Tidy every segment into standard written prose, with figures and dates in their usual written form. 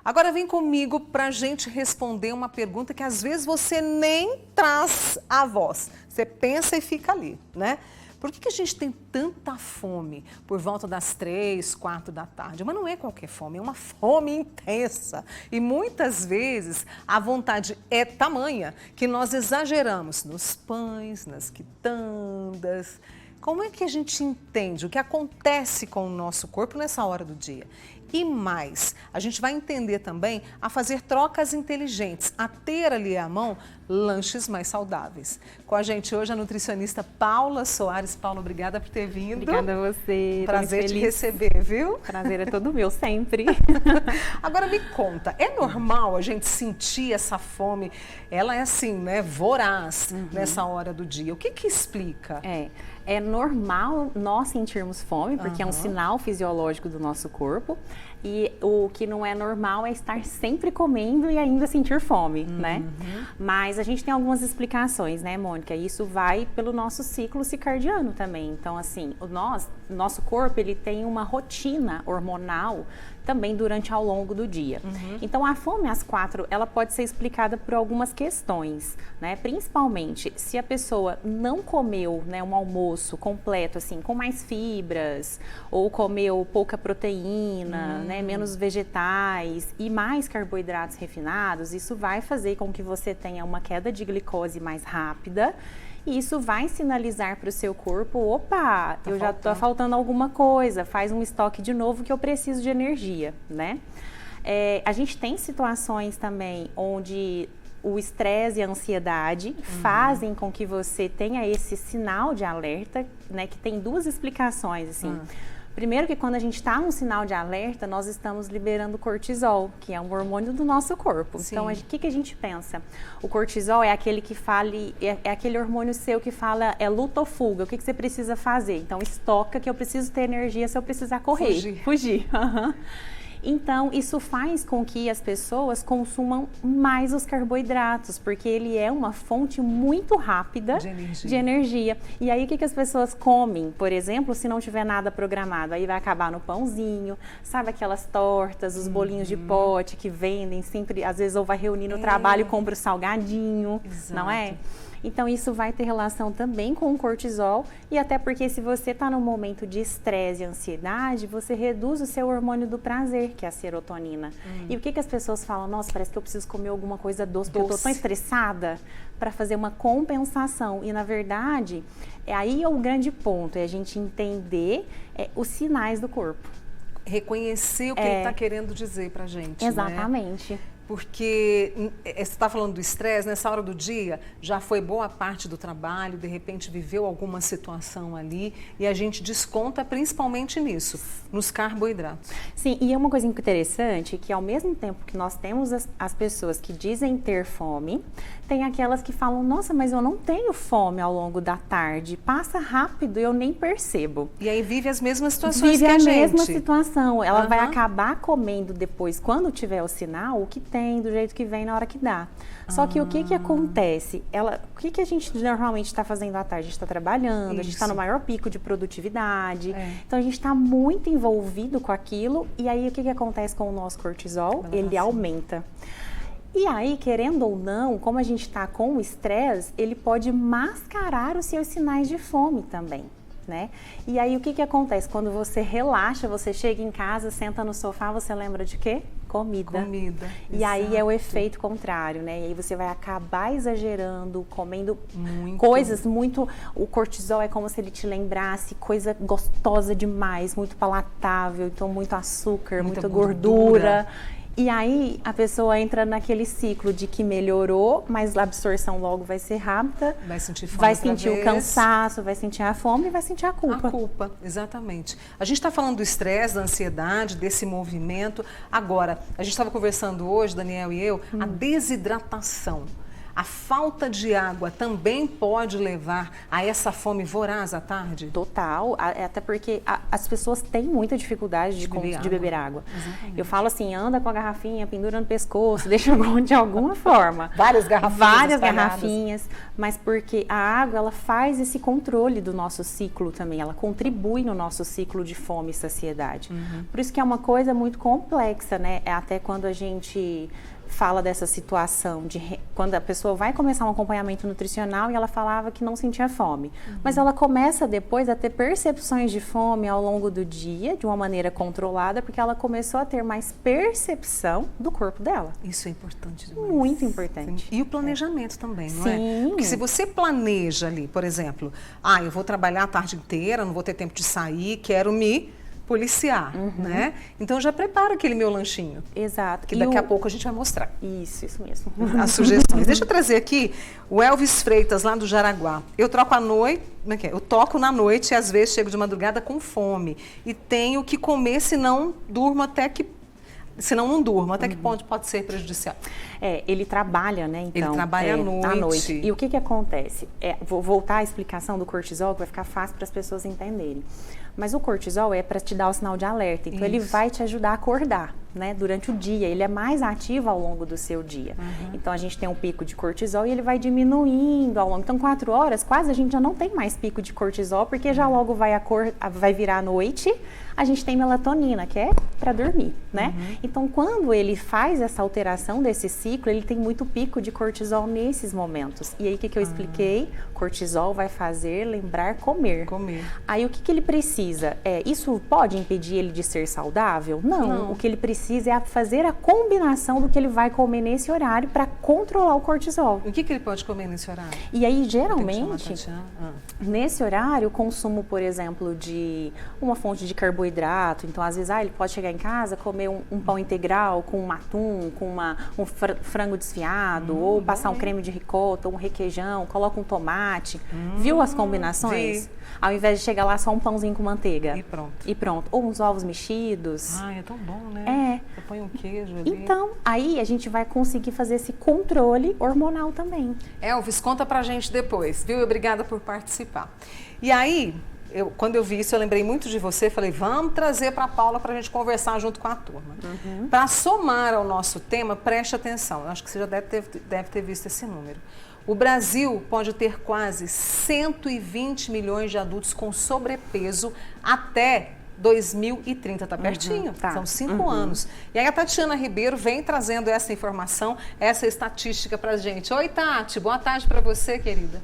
Agora vem comigo para a gente responder uma pergunta que às vezes você nem traz a voz. Você pensa e fica ali, né? Por que a gente tem tanta fome por volta das 3, 4 da tarde? Mas não é qualquer fome, é uma fome intensa. E muitas vezes a vontade é tamanha que nós exageramos nos pães, nas quitandas. Como é que a gente entende o que acontece com o nosso corpo nessa hora do dia? E mais, a gente vai entender também a fazer trocas inteligentes, a ter ali à mão lanches mais saudáveis. Com a gente hoje a nutricionista Paula Soares. Paula, obrigada por ter vindo. Obrigada a você. Prazer te receber, viu? Prazer é todo meu, sempre. Agora me conta, é normal a gente sentir essa fome? Ela é assim, né, voraz nessa hora do dia. O que explica? É normal nós sentirmos fome, porque é um sinal fisiológico do nosso corpo. E o que não é normal é estar sempre comendo e ainda sentir fome, né? Mas a gente tem algumas explicações, né, Mônica? Isso vai pelo nosso ciclo circadiano também. Então, assim, nosso corpo, ele tem uma rotina hormonal também durante ao longo do dia. Então, a fome às 4, ela pode ser explicada por algumas questões, né? Principalmente, se a pessoa não comeu, né, um almoço completo, assim, com mais fibras, ou comeu pouca proteína, né, menos vegetais e mais carboidratos refinados, isso vai fazer com que você tenha uma queda de glicose mais rápida. E isso vai sinalizar para o seu corpo, opa, já está faltando alguma coisa, faz um estoque de novo que eu preciso de energia, né? A gente tem situações também onde o estresse e a ansiedade fazem com que você tenha esse sinal de alerta, né? Que tem duas explicações, assim. Primeiro que quando a gente está num sinal de alerta, nós estamos liberando cortisol, que é um hormônio do nosso corpo. Sim. Então, o que a gente pensa? O cortisol é aquele que fala, é aquele hormônio seu que fala, é luta ou fuga, o que você precisa fazer? Então, estoca que eu preciso ter energia se eu precisar correr. Fugir. Então, isso faz com que as pessoas consumam mais os carboidratos, porque ele é uma fonte muito rápida de energia. E aí, o que as pessoas comem? Por exemplo, se não tiver nada programado, aí vai acabar no pãozinho, sabe aquelas tortas, os bolinhos de pote que vendem sempre, às vezes ou vai reunir no trabalho e compra o salgadinho, não é? Então, isso vai ter relação também com o cortisol e até porque se você está num momento de estresse e ansiedade, você reduz o seu hormônio do prazer, que é a serotonina. E o que as pessoas falam? Nossa, parece que eu preciso comer alguma coisa doce, porque eu estou tão estressada, para fazer uma compensação. E, na verdade, aí é o grande ponto, é a gente entender os sinais do corpo. Reconhecer o que ele está querendo dizer para a gente, exatamente. Né? Porque você está falando do estresse, nessa hora do dia, já foi boa parte do trabalho, de repente viveu alguma situação ali e a gente desconta principalmente nisso, nos carboidratos. Sim, e é uma coisa interessante que ao mesmo tempo que nós temos as pessoas que dizem ter fome, tem aquelas que falam, nossa, mas eu não tenho fome ao longo da tarde, passa rápido e eu nem percebo. E aí vive as mesmas situações que a gente. Vive a mesma situação, ela vai acabar comendo depois, quando tiver o sinal, o que tem, do jeito que vem na hora que dá. Só que o que acontece? O que a gente normalmente está fazendo à tarde? A gente está trabalhando, a gente está no maior pico de produtividade, então a gente está muito envolvido com aquilo e aí o que acontece com o nosso cortisol? Ele aumenta. E aí, querendo ou não, como a gente está com o estresse, ele pode mascarar os seus sinais de fome também. Né? E aí o que acontece? Quando você relaxa, você chega em casa, senta no sofá, você lembra de quê? Comida. E aí é o efeito contrário, né? E aí você vai acabar exagerando, comendo coisas muito... O cortisol é como se ele te lembrasse coisa gostosa demais, muito palatável, então muito açúcar, muita gordura. E aí a pessoa entra naquele ciclo de que melhorou, mas a absorção logo vai ser rápida. Vai sentir fome, vai sentir o cansaço, vai sentir a fome e vai sentir a culpa. A culpa, exatamente. A gente está falando do estresse, da ansiedade, desse movimento. Agora, a gente estava conversando hoje, Daniel e eu, a desidratação. A falta de água também pode levar a essa fome voraz à tarde? Total, até porque as pessoas têm muita dificuldade de beber água. Exatamente. Eu falo assim, anda com a garrafinha, pendura no pescoço, deixa de alguma forma. Várias garrafinhas. Várias garrafinhas, mas porque a água, ela faz esse controle do nosso ciclo também, ela contribui no nosso ciclo de fome e saciedade. Por isso que é uma coisa muito complexa, né? Até quando a gente fala dessa situação de quando a pessoa vai começar um acompanhamento nutricional e ela falava que não sentia fome, mas ela começa depois a ter percepções de fome ao longo do dia de uma maneira controlada, porque ela começou a ter mais percepção do corpo dela. Isso é importante demais. Muito importante. Sim. E o planejamento também, não Sim. é? Porque se você planeja ali, por exemplo, eu vou trabalhar a tarde inteira, não vou ter tempo de sair, quero me policiar, né? Então já prepara aquele meu lanchinho. Exato. Que daqui a pouco a gente vai mostrar. Isso mesmo. As sugestões. Deixa eu trazer aqui o Elvis Freitas, lá do Jaraguá. Eu troco à noite, eu toco na noite e às vezes chego de madrugada com fome. E tenho que comer, senão durmo até que... Senão não durmo, até que ponto pode ser prejudicial? Ele trabalha, né? Então, ele trabalha à noite. E o que acontece? Vou voltar à explicação do cortisol, que vai ficar fácil para as pessoas entenderem. Mas o cortisol é para te dar o sinal de alerta, então ele vai te ajudar a acordar, né? Durante o dia, ele é mais ativo ao longo do seu dia. Então a gente tem um pico de cortisol e ele vai diminuindo ao longo. Então 4 horas, quase a gente já não tem mais pico de cortisol, porque já logo vai virar a noite, a gente tem melatonina, que é para dormir, né? Então quando ele faz essa alteração desse ciclo, ele tem muito pico de cortisol nesses momentos. E aí o que eu expliquei? Cortisol vai fazer lembrar comer. Aí o que ele precisa? Isso pode impedir ele de ser saudável? Não. O que ele precisa é fazer a combinação do que ele vai comer nesse horário para controlar o cortisol. O que ele pode comer nesse horário? E aí, geralmente, nesse horário, o consumo, por exemplo, de uma fonte de carboidrato, então às vezes ele pode chegar em casa, comer um pão integral com um atum, com um frango desfiado, ou passar um creme de ricota, um requeijão, coloca um tomate. Viu as combinações? Vi. Ao invés de chegar lá só um pãozinho com manteiga. E pronto. Ou uns ovos mexidos. É tão bom, né? Você põe um queijo ali. Então, aí a gente vai conseguir fazer esse controle hormonal também. Elvis, conta pra gente depois, viu? Obrigada por participar. E aí, quando eu vi isso, eu lembrei muito de você, falei, vamos trazer para a Paula para a gente conversar junto com a turma. Para somar ao nosso tema, preste atenção, eu acho que você já deve ter visto esse número. O Brasil pode ter quase 120 milhões de adultos com sobrepeso até 2030, tá pertinho, são 5 anos. E aí a Tatiana Ribeiro vem trazendo essa informação, essa estatística pra gente. Oi, Tati, boa tarde para você, querida.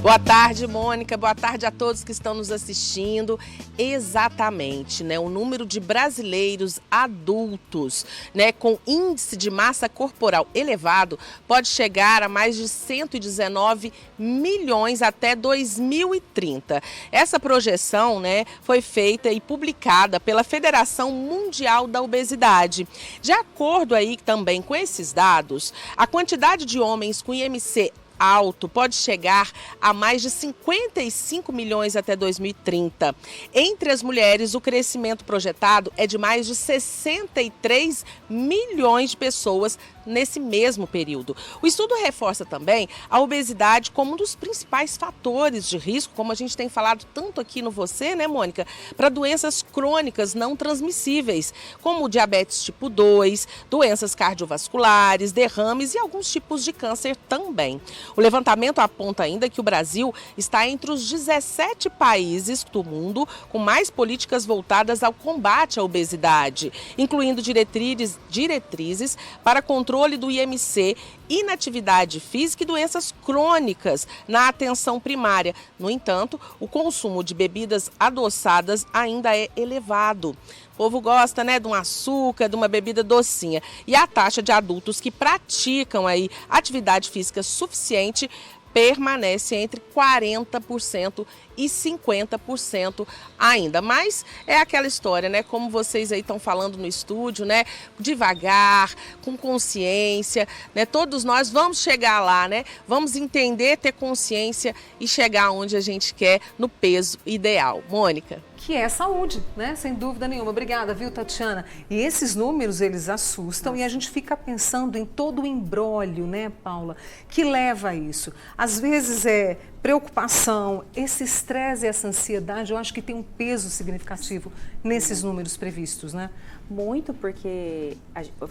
Boa tarde, Mônica. Boa tarde a todos que estão nos assistindo. Exatamente, né? O número de brasileiros adultos, né, com índice de massa corporal elevado pode chegar a mais de 119 milhões até 2030. Essa projeção, né, foi feita e publicada pela Federação Mundial da Obesidade. De acordo aí também com esses dados, a quantidade de homens com IMC alto pode chegar a mais de 55 milhões até 2030. Entre as mulheres, o crescimento projetado é de mais de 63 milhões de pessoas nesse mesmo período. O estudo reforça também a obesidade como um dos principais fatores de risco, como a gente tem falado tanto aqui no Você, né, Mônica, para doenças crônicas não transmissíveis, como diabetes tipo 2, doenças cardiovasculares, derrames e alguns tipos de câncer também. O levantamento aponta ainda que o Brasil está entre os 17 países do mundo com mais políticas voltadas ao combate à obesidade, incluindo diretrizes para controle do IMC, inatividade física e doenças crônicas na atenção primária. No entanto, o consumo de bebidas adoçadas ainda é elevado. O povo gosta, né, de um açúcar, de uma bebida docinha. E a taxa de adultos que praticam aí atividade física suficiente permanece entre 40% e 50% ainda. Mas é aquela história, né? Como vocês aí estão falando no estúdio, né? Devagar, com consciência, né? Todos nós vamos chegar lá, né? Vamos entender, ter consciência e chegar onde a gente quer no peso ideal. Mônica? que é saúde, né? Sem dúvida nenhuma. Obrigada, viu, Tatiana? E esses números, eles assustam e a gente fica pensando em todo o imbróglio, né, Paula, que leva a isso. Às vezes é preocupação, esse estresse e essa ansiedade, eu acho que tem um peso significativo nesses números previstos, né? Muito, porque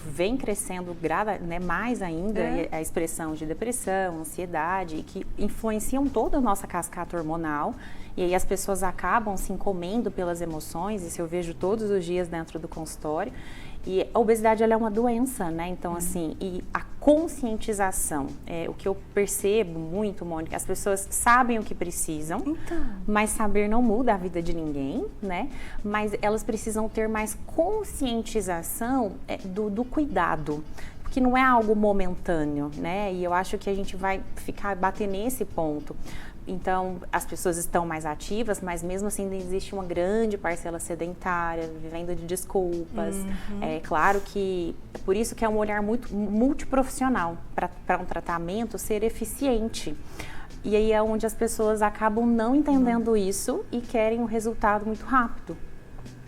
vem crescendo mais ainda a expressão de depressão, ansiedade, que influenciam toda a nossa cascata hormonal. E aí as pessoas acabam se comendo pelas emoções, isso eu vejo todos os dias dentro do consultório. E a obesidade, ela é uma doença, né? Então, assim, e a conscientização, o que eu percebo muito, Mônica, as pessoas sabem o que precisam, mas saber não muda a vida de ninguém, né? Mas elas precisam ter mais conscientização do cuidado, porque não é algo momentâneo, né? E eu acho que a gente vai bater nesse ponto. Então, as pessoas estão mais ativas, mas mesmo assim ainda existe uma grande parcela sedentária, vivendo de desculpas. É claro que, por isso que é um olhar muito multiprofissional para um tratamento ser eficiente. E aí é onde as pessoas acabam não entendendo isso e querem um resultado muito rápido.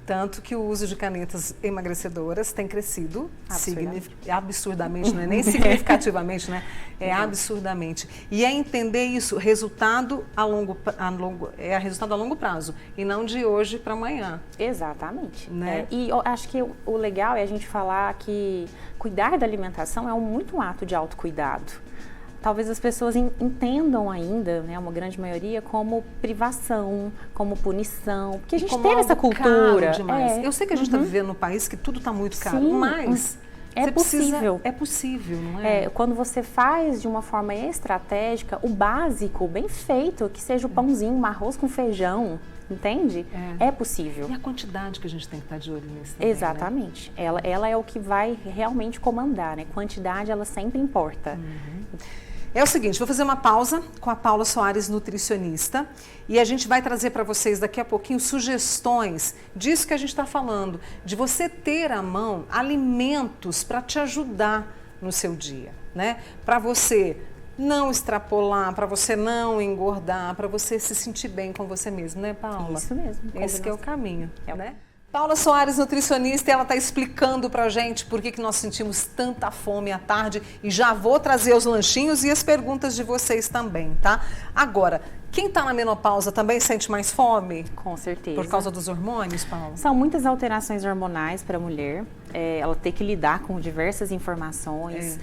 Tanto que o uso de canetas emagrecedoras tem crescido absurdamente, não é nem significativamente, né? É absurdamente. E é entender isso, resultado a longo prazo e não de hoje para amanhã. Exatamente. Né? E eu acho que o legal é a gente falar que cuidar da alimentação é muito um ato de autocuidado. Talvez as pessoas entendam ainda, né, uma grande maioria, como privação, como punição, porque a gente teve essa cultura. Demais. Eu sei que a gente está vivendo num país que tudo está muito caro, mas é possível. É possível, não é? Quando você faz de uma forma estratégica, o básico, bem feito, que seja o pãozinho, um arroz com feijão, entende? É possível. E a quantidade que a gente tem que estar de olho nisso também, exatamente. Né? Ela é o que vai realmente comandar, né? Quantidade, ela sempre importa. É o seguinte, vou fazer uma pausa com a Paula Soares, nutricionista, e a gente vai trazer para vocês daqui a pouquinho sugestões disso que a gente está falando, de você ter à mão alimentos para te ajudar no seu dia, né? Para você não extrapolar, para você não engordar, para você se sentir bem com você mesmo, né, Paula? Isso mesmo. Esse que é o caminho, né? Paula Soares, nutricionista, e ela está explicando pra gente por que nós sentimos tanta fome à tarde e já vou trazer os lanchinhos e as perguntas de vocês também, tá? Agora, quem está na menopausa também sente mais fome? Com certeza. Por causa dos hormônios, Paula? São muitas alterações hormonais para a mulher, ela tem que lidar com diversas informações,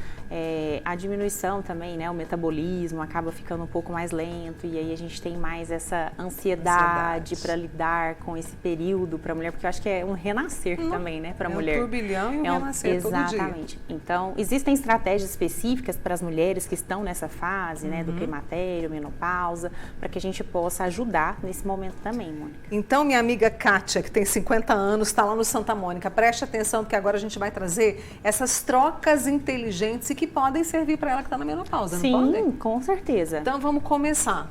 a diminuição também, né, o metabolismo acaba ficando um pouco mais lento e aí a gente tem mais essa ansiedade para lidar com esse período para a mulher, porque eu acho que é um renascer também, né, para a mulher. É um turbilhão e um renascer todo dia. Exatamente. Então, existem estratégias específicas para as mulheres que estão nessa fase, né, do climatério, menopausa, para que a gente possa ajudar nesse momento também, Mônica. Então, minha amiga Kátia, que tem 50 anos, está lá no Santa Mônica, preste atenção porque agora a gente vai trazer essas trocas inteligentes e que podem servir para ela que está na menopausa, não podem? Sim, com certeza. Então, vamos começar.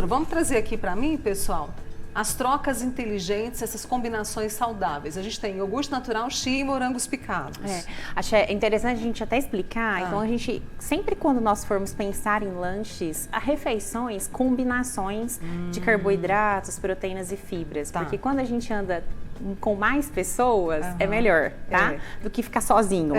Vamos trazer aqui para mim, pessoal, as trocas inteligentes, essas combinações saudáveis. A gente tem iogurte natural, chia e morangos picados. Acho interessante a gente até explicar. Então, a gente, sempre quando nós formos pensar em lanches, refeições, combinações de carboidratos, proteínas e fibras. Porque quando a gente anda com mais pessoas, é melhor, tá? Do que ficar sozinho.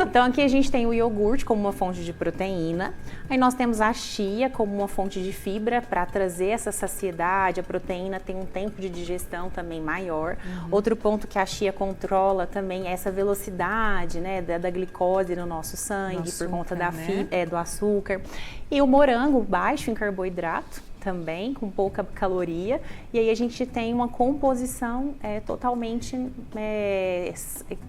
Então, aqui a gente tem o iogurte como uma fonte de proteína. Aí nós temos a chia como uma fonte de fibra para trazer essa saciedade. A proteína tem um tempo de digestão também maior. Outro ponto que a chia controla também é essa velocidade, né, da glicose no nosso sangue, por conta da do açúcar. E o morango baixo em carboidrato, também, com pouca caloria, e aí a gente tem uma composição totalmente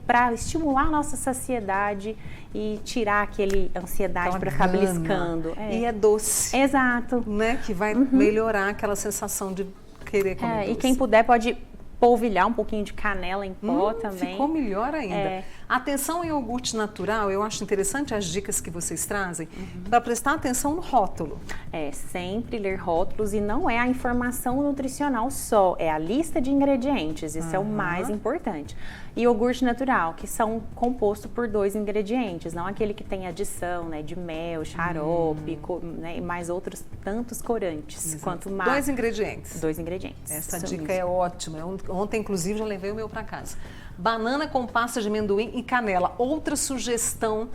para estimular a nossa saciedade e tirar aquele ansiedade para ficar beliscando. E é doce. Exato. Né? Que vai melhorar aquela sensação de querer comer doce. E quem puder pode polvilhar um pouquinho de canela em pó também. Ficou melhor ainda. Atenção em iogurte natural, eu acho interessante as dicas que vocês trazem, para prestar atenção no rótulo. É, sempre ler rótulos e não é a informação nutricional só, é a lista de ingredientes, isso é o mais importante. E iogurte natural, que são composto por 2 ingredientes, não aquele que tem adição, né, de mel, xarope, né, e mais outros tantos corantes. Exato. Quanto mais... 2 ingredientes. 2 ingredientes. Essa isso dica mesmo. é ótima. Ontem, inclusive, já levei o meu para casa. Banana com pasta de amendoim e canela. Outra sugestão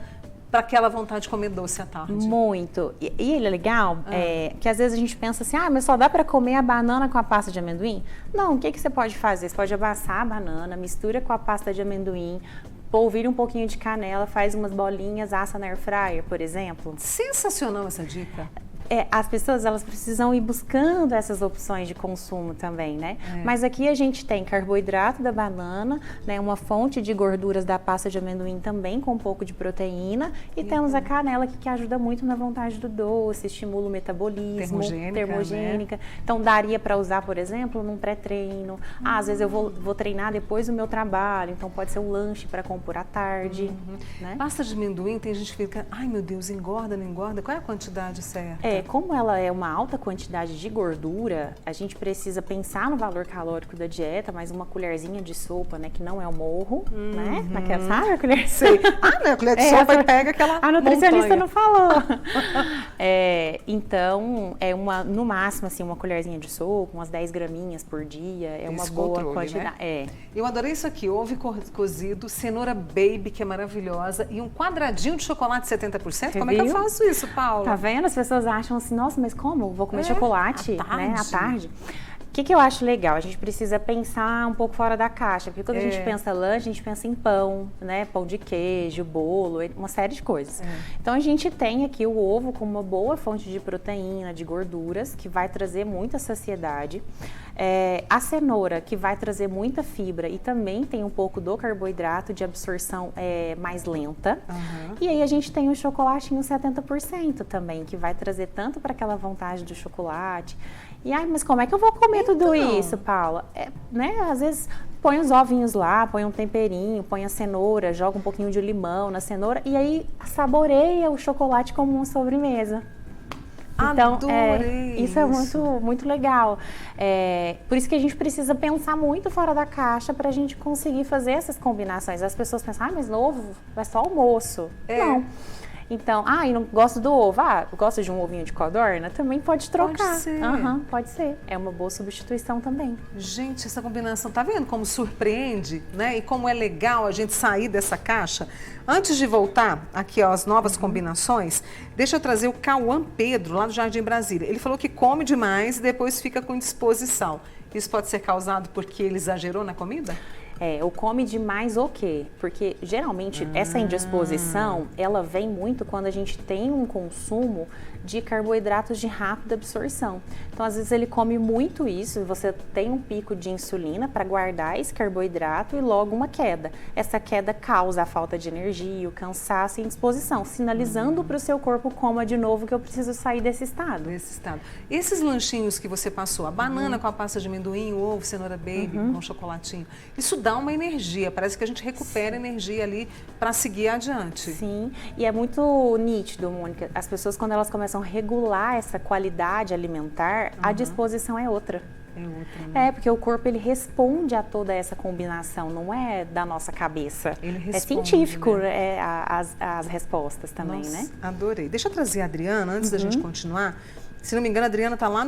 para aquela vontade de comer doce à tarde. Muito. E ele é legal, que às vezes a gente pensa assim, mas só dá para comer a banana com a pasta de amendoim? Não, o que você pode fazer? Você pode amassar a banana, mistura com a pasta de amendoim, polvilha um pouquinho de canela, faz umas bolinhas, assa na air fryer, por exemplo. Sensacional essa dica. As pessoas, elas precisam ir buscando essas opções de consumo também, né? Mas aqui a gente tem carboidrato da banana, né? Uma fonte de gorduras da pasta de amendoim também com um pouco de proteína e temos a canela que ajuda muito na vontade do doce, estimula o metabolismo, termogênica. Né? Então daria para usar, por exemplo, num pré-treino. Às vezes eu vou treinar depois do meu trabalho, então pode ser um lanche para compor à tarde. Né? Pasta de amendoim, tem gente que fica, ai meu Deus, engorda, não engorda? Qual é a quantidade certa? Como ela é uma alta quantidade de gordura, a gente precisa pensar no valor calórico da dieta, mas uma colherzinha de sopa, né, que não é o morro, né? Naquela, sabe a colher? Sei. Não, a colher de sopa e pega aquela A nutricionista montanha. não falou. Então, no máximo, assim, uma colherzinha de sopa, umas 10 graminhas por dia, é uma boa quantidade. Né? Eu adorei isso aqui, ovo cozido, cenoura baby, que é maravilhosa, e um quadradinho de chocolate 70%. Como é que eu faço isso, Paula? Tá vendo? As pessoas acham assim, nossa, mas como? Vou comer chocolate, né, à tarde? O que eu acho legal? A gente precisa pensar um pouco fora da caixa, porque quando a gente pensa lanche, a gente pensa em pão, né? Pão de queijo, bolo, uma série de coisas. Então a gente tem aqui o ovo como uma boa fonte de proteína, de gorduras, que vai trazer muita saciedade. A cenoura, que vai trazer muita fibra e também tem um pouco do carboidrato de absorção mais lenta. E aí a gente tem o chocolatinho 70% também, que vai trazer tanto para aquela vontade do chocolate. E mas como é que eu vou comer tudo isso, Paula? Né? Às vezes põe os ovinhos lá, põe um temperinho, põe a cenoura, joga um pouquinho de limão na cenoura e aí saboreia o chocolate como uma sobremesa. Então, isso é muito, muito legal. Por isso que a gente precisa pensar muito fora da caixa para a gente conseguir fazer essas combinações. As pessoas pensam, mas ovo é só almoço. Não. Então, eu não gosto do ovo. Gosta de um ovinho de codorna? Também pode trocar. Pode ser. Pode ser. É uma boa substituição também. Gente, essa combinação, tá vendo como surpreende, né? E como é legal a gente sair dessa caixa. Antes de voltar aqui às novas combinações, deixa eu trazer o Cauã Pedro, lá do Jardim Brasília. Ele falou que come demais e depois fica com indisposição. Isso pode ser causado porque ele exagerou na comida? Ou come demais o quê? Porque geralmente essa indisposição, ela vem muito quando a gente tem um consumo de carboidratos de rápida absorção. Então, às vezes ele come muito isso e você tem um pico de insulina para guardar esse carboidrato e logo uma queda. Essa queda causa a falta de energia, o cansaço e indisposição, sinalizando para o seu corpo, coma de novo que eu preciso sair desse estado. Esses lanchinhos que você passou, a banana com a pasta de amendoim, o ovo, cenoura baby com chocolatinho, isso dá uma energia, parece que a gente recupera energia ali para seguir adiante. Sim, e é muito nítido, Mônica, as pessoas quando elas começam a regular essa qualidade alimentar, a disposição é outra. Né? Porque o corpo ele responde a toda essa combinação, não é da nossa cabeça. Ele responde, é científico, né? As respostas também, né? Adorei. Deixa eu trazer a Adriana, antes da gente continuar. Se não me engano, a Adriana está lá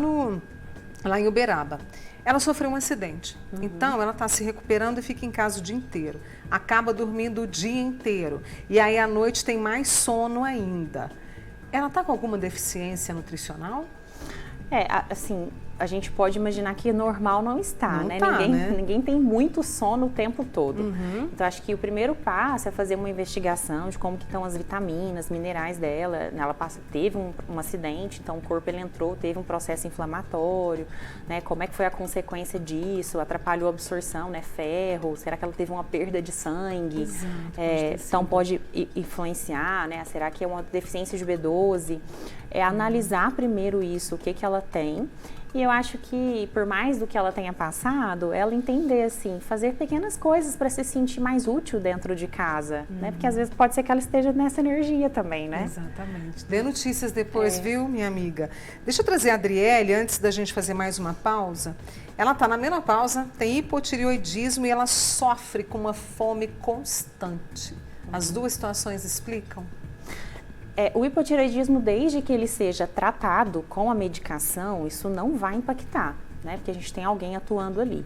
em Uberaba. Ela sofreu um acidente, então ela está se recuperando e fica em casa o dia inteiro. Acaba dormindo o dia inteiro e aí à noite tem mais sono ainda. Ela está com alguma deficiência nutricional? Assim, a gente pode imaginar que normal não está, não né? Tá, Ninguém tem muito sono o tempo todo. Então, acho que o primeiro passo é fazer uma investigação de como que estão as vitaminas, minerais dela. Ela teve um acidente, então o corpo ele entrou, teve um processo inflamatório, né? Como é que foi a consequência disso? Atrapalhou a absorção, né? Ferro, será que ela teve uma perda de sangue? Exato, então pode influenciar, né? Será que é uma deficiência de B12? Analisar primeiro isso, o que ela tem. E eu acho que, por mais do que ela tenha passado, ela entender, assim, fazer pequenas coisas para se sentir mais útil dentro de casa, né? Porque às vezes pode ser que ela esteja nessa energia também, né? Exatamente. Dê notícias depois, viu, minha amiga? Deixa eu trazer a Adriele, antes da gente fazer mais uma pausa. Ela está na menopausa, tem hipotireoidismo e ela sofre com uma fome constante. As duas situações explicam? O hipotireoidismo, desde que ele seja tratado com a medicação, isso não vai impactar, né? Porque a gente tem alguém atuando ali.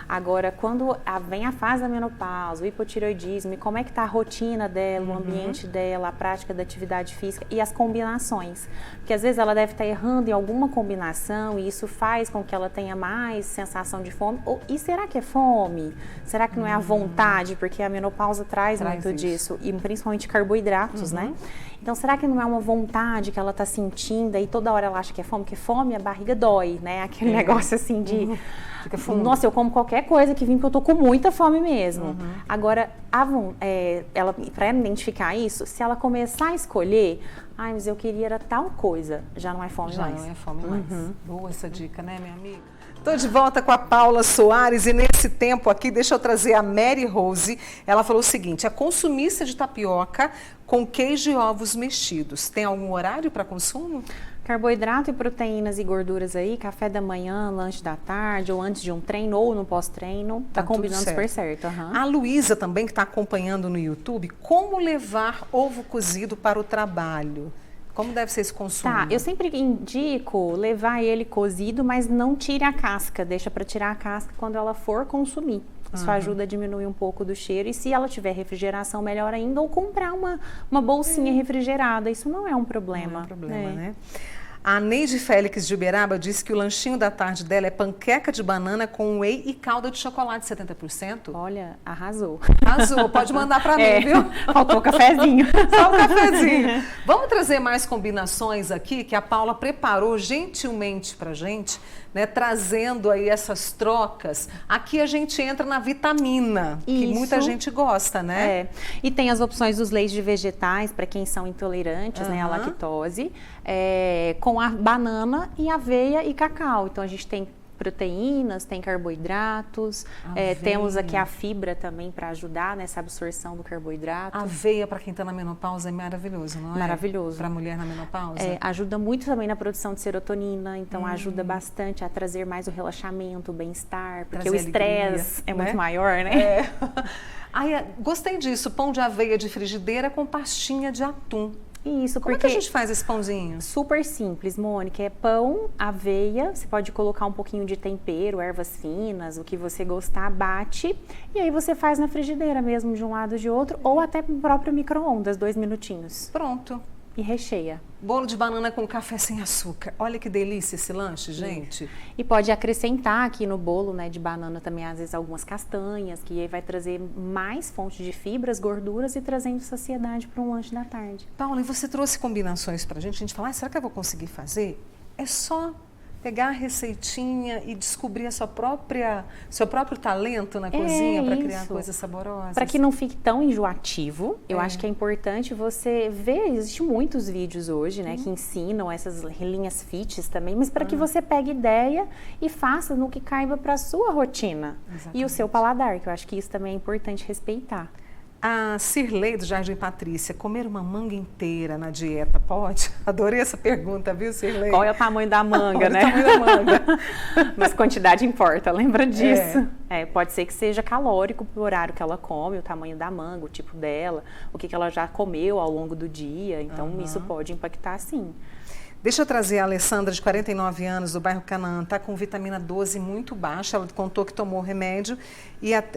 Agora, quando vem a fase da menopausa, o hipotireoidismo, e como é que está a rotina dela, o ambiente dela, a prática da atividade física e as combinações. Porque às vezes ela deve estar errando em alguma combinação e isso faz com que ela tenha mais sensação de fome. E será que é fome? Será que não é a vontade? Porque a menopausa traz muito disso, e principalmente carboidratos, né? Então, será que não é uma vontade que ela está sentindo e toda hora ela acha que é fome? Porque fome, a barriga dói, né? Aquele negócio assim de... Nossa, eu como qualquer coisa que vim porque eu tô com muita fome mesmo. Agora, ela, para identificar isso, se ela começar a escolher, mas eu queria era tal coisa, já não é fome mais. Já não é fome mais. Boa essa dica, né, minha amiga? Estou de volta com a Paula Soares e nesse tempo aqui, deixa eu trazer a Mary Rose. Ela falou o seguinte: a consumista de tapioca com queijo e ovos mexidos, tem algum horário para consumo? Carboidrato e proteínas e gorduras aí, café da manhã, lanche da tarde, ou antes de um treino, ou no pós-treino, tá combinando super certo. A Luísa também, que está acompanhando no YouTube, como levar ovo cozido para o trabalho? Como deve ser esse consumo? Tá, eu sempre indico levar ele cozido, mas não tire a casca, deixa para tirar a casca quando ela for consumir. Isso ajuda a diminuir um pouco do cheiro. E se ela tiver refrigeração, melhor ainda, ou comprar uma bolsinha refrigerada. Isso não é um problema. Não é um problema, né? A Neide Félix de Uberaba disse que o lanchinho da tarde dela é panqueca de banana com whey e calda de chocolate 70%. Olha, arrasou. Arrasou, pode mandar para mim, viu? Faltou o cafezinho. Só um cafezinho. Vamos trazer mais combinações aqui que a Paula preparou gentilmente pra gente, né, trazendo aí essas trocas. Aqui a gente entra na vitamina, que muita gente gosta, né? E tem as opções dos leites de vegetais para quem são intolerantes, né, à lactose, com a banana e aveia e cacau. Então a gente tem proteínas, tem carboidratos, temos aqui a fibra também para ajudar nessa absorção do carboidrato. Aveia para quem está na menopausa é maravilhoso, não é? Maravilhoso. Para a mulher na menopausa? Ajuda muito também na produção de serotonina, então ajuda bastante a trazer mais o relaxamento, o bem-estar, porque o estresse é muito maior, né? Gostei disso, pão de aveia de frigideira com pastinha de atum. Isso, Como porque é que a gente faz esse pãozinho? Super simples, Mônica. É pão, aveia, você pode colocar um pouquinho de tempero, ervas finas, o que você gostar, bate. E aí você faz na frigideira mesmo, de um lado e de outro, ou até no próprio micro-ondas, 2 minutinhos. Pronto. E recheia. Bolo de banana com café sem açúcar. Olha que delícia esse lanche, gente. E pode acrescentar aqui no bolo, né, de banana também, às vezes, algumas castanhas, que aí vai trazer mais fonte de fibras, gorduras e trazendo saciedade para um lanche da tarde. Paula, e você trouxe combinações pra gente? A gente fala, será que eu vou conseguir fazer? É só pegar a receitinha e descobrir seu próprio talento na cozinha para criar coisas saborosas. Para que não fique tão enjoativo, eu acho que é importante você ver, existem muitos vídeos hoje, né, que ensinam essas linhas fits também, mas para que você pegue ideia e faça no que caiba para a sua rotina. E o seu paladar, que eu acho que isso também é importante respeitar. A Cirlei do Jardim Patrícia, comer uma manga inteira na dieta pode? Adorei essa pergunta, viu, Cirlei? Qual é o tamanho da manga, né? O tamanho da manga. Mas quantidade importa, lembra disso? Pode ser que seja calórico pro horário que ela come, o tamanho da manga, o tipo dela, o que ela já comeu ao longo do dia, então isso pode impactar sim. Deixa eu trazer a Alessandra, de 49 anos, do bairro Canaã, está com vitamina 12 muito baixa. Ela contou que tomou o remédio,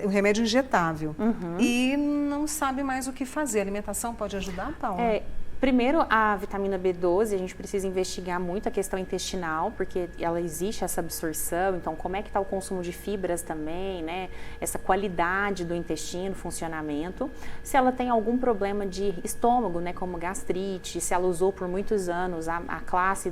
o remédio injetável, e não sabe mais o que fazer. A alimentação pode ajudar, Paula? Primeiro, a vitamina B12, a gente precisa investigar muito a questão intestinal, porque ela existe essa absorção, então como é que está o consumo de fibras também, né? Essa qualidade do intestino, funcionamento. Se ela tem algum problema de estômago, né, como gastrite, se ela usou por muitos anos a classe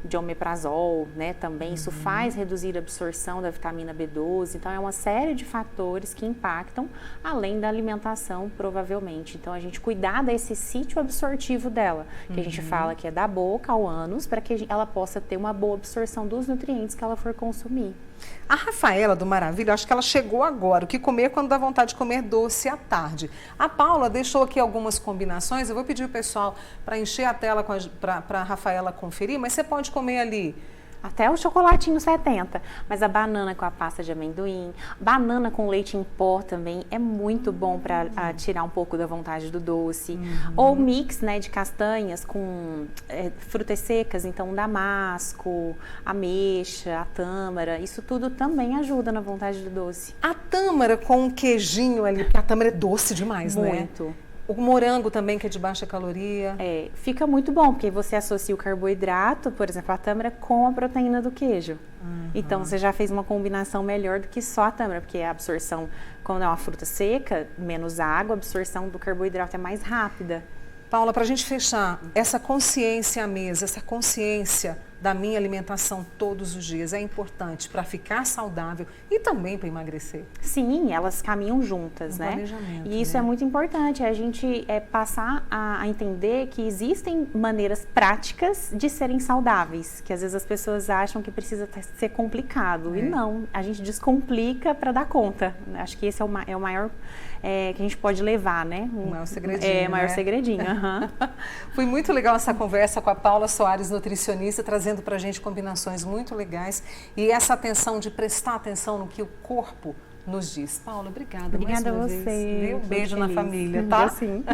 de omeprazol, né, também isso faz reduzir a absorção da vitamina B12, então é uma série de fatores que impactam, além da alimentação, provavelmente. Então a gente cuidar desse sítio absortivo digestivo dela, que a gente fala que é da boca ao ânus, para que ela possa ter uma boa absorção dos nutrientes que ela for consumir. A Rafaela do Maravilha, acho que ela chegou agora. O que comer quando dá vontade de comer doce à tarde. A Paula deixou aqui algumas combinações. Eu vou pedir o pessoal para encher a tela para a Rafaela conferir, mas você pode comer ali. Até o chocolatinho 70, mas a banana com a pasta de amendoim, banana com leite em pó também é muito bom para tirar um pouco da vontade do doce. Ou mix, né, de castanhas com frutas secas, então damasco, ameixa, a tâmara, isso tudo também ajuda na vontade do doce. A tâmara com um queijinho ali, porque a tâmara é doce demais, né? Muito. O morango também, que é de baixa caloria. Fica muito bom, porque você associa o carboidrato, por exemplo, a tâmara, com a proteína do queijo. Então, você já fez uma combinação melhor do que só a tâmara, porque a absorção, quando é uma fruta seca, menos água, a absorção do carboidrato é mais rápida. Paula, para a gente fechar, essa consciência à mesa, essa consciência da minha alimentação todos os dias é importante para ficar saudável e também para emagrecer. Sim, elas caminham juntas, né? Planejamento, E isso né? é muito importante, a gente passar a entender que existem maneiras práticas de serem saudáveis, que às vezes as pessoas acham que precisa ser complicado, e não, a gente descomplica para dar conta. Acho que esse é o maior que a gente pode levar, né? O maior segredinho, o maior né? segredinho. Foi muito legal essa conversa com a Paula Soares, nutricionista, trazendo para a gente combinações muito legais e essa atenção de prestar atenção no que o corpo nos diz. Paula, obrigada mais uma a você. vez. Um beijo na feliz. família, tá? Sim.